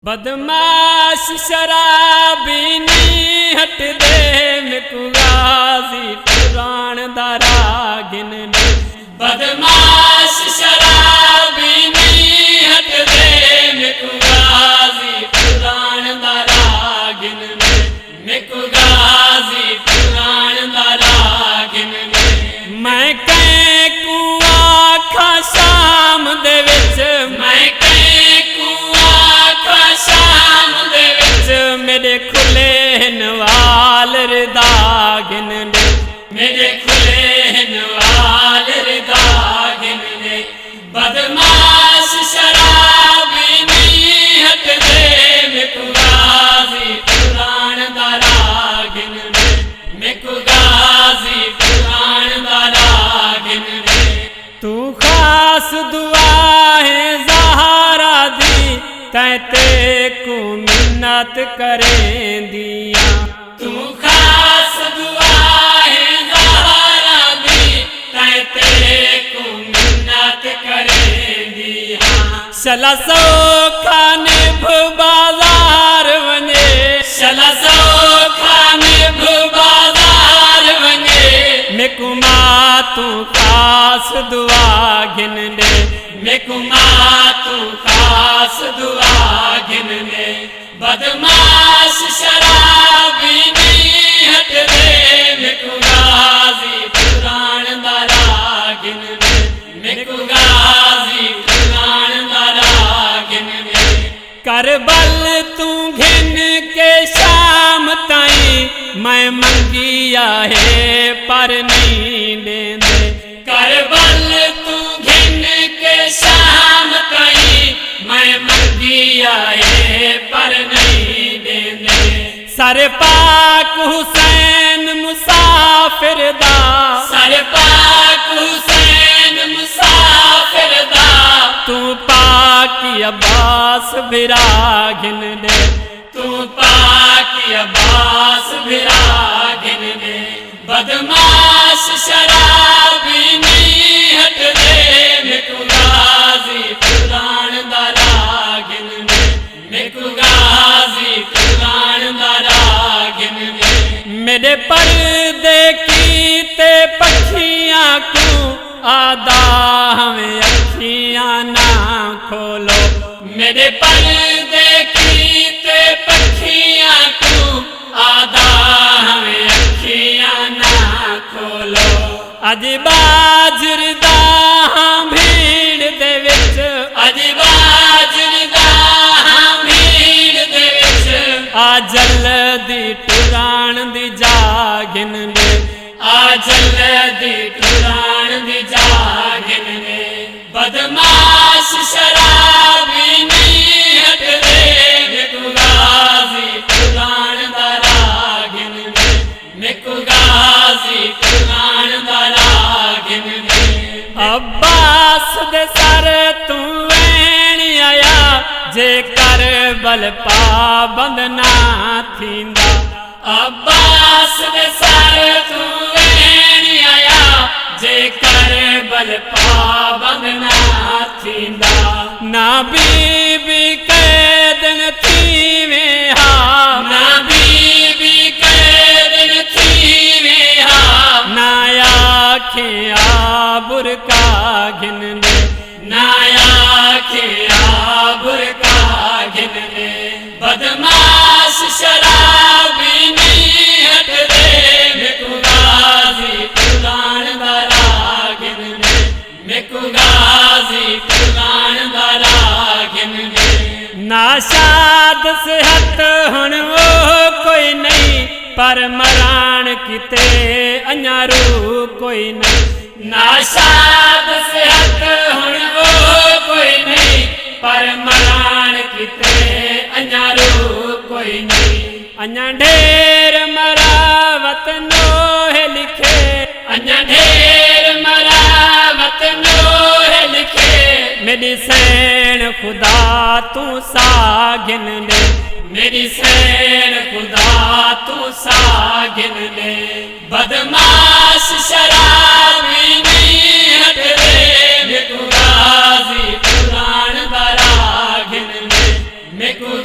बदमाश शराबी नहीं हट दे मिकु गाजी पुराण दारा गिन ने। बदमाश शराबी नहीं हट दे मिकु गाजी पुराण दारा गिन ने। मिकु गाजी पुराण दारा गिन ने। मैं कहीं को आखा शाम दे विच, मैं मेरे खुले नवाल रिदा गिन ने। मेरे खुले नवाल रिदा गिन ने। बदमाश शराबी नहीं हट दे मिकु गाजी पुराण दारा गिन ने। मिकु गाजी पुराण दारा गिन ने। तू खास दुआ है ज़हरा दी तैते को मिन्नत करें दिया। तू खास दुआ है ज़हरा दी तैते को मिन्नत करें दिया। शला सौ खाने बाजार वने, शला सौ खाने बाजार वने। मिकु मां तू खास दुआ गिन ने। मिकु मां तू खास दुआ गिन ने। बदमाश शराबी नहीं हट दे मिकु गाजी पुराण दारा गिन ने। मिकु गाजी पुराण दारा गिन ने। करबल तू घिन के शाम ताई मैं मंगिया है पर नहीं देंदे। करबल तू घिन के शाम ताई मैं मंगिया है पर नहीं देंदे। सर पाक हुसैन मुसाफिर दा, सर पाक हुसैन मुसाफिर दा। तू पाक अब्बास बिरा गिन ने। तू पाक अब्बास बिरा गिन ने। बदमाश शराबी नहीं हट दे मिकु गाजी पुराण दारा गिन ने। मिकु गाजी पुराण दारा गिन ने। मेरे पर्दे की ते पखियां को आदा हमें अखियां ना खोलो। मेरे पर्दे की ते पखियां को आदा हमें अखियां ना खोलो। अज बाजरदा भीड़ दे विच, अज बाजरदा भीड़ दे विच। आ जल्दी टुराण दी जा गिन ने। आ जल्दी टुराण दी जा गिन ने। बदमाश शराबी नहीं हट दे मिकु गाजी पुराण दारा गिन ने। मिकु गाजी पुराण दारा गिन ने। अब्बास दे सर तू वैण आया जे करबल पाबंद ना थींदा। अब्बास दे सर तू वैण आया जे करबल पाबंद ना थींदा। ना बीबी कैदन थीवे हा, ना बीबी कैदन थीवे हा। ना आखे आ बुरका गिन ने। ना आखे आ बुरका गिन ने। बदमाश शराबी नहीं हट दे मिकु गाजी पुराण दारा गिन ने। मिकु गाजी पुराण दारा गिन ने। नाशाद सेहत हुण वो कोई नहीं पर मराण किते अञारू कोई नहीं। नाशाद सेहत हुण वो कोई नहीं पर मराण किते अञारू कोई नहीं। अञा ढेर मरावत नोहे लिखे, अञा ढेर मरावत नोहे लिखे। मेरी सैन खुदा तू सा गिन ने। मेरी सैन खुदा तू सा गिन ने। बदमाश शराबी नहीं हट दे मिकु गाजी पुराण दारा गिन ने। मिकु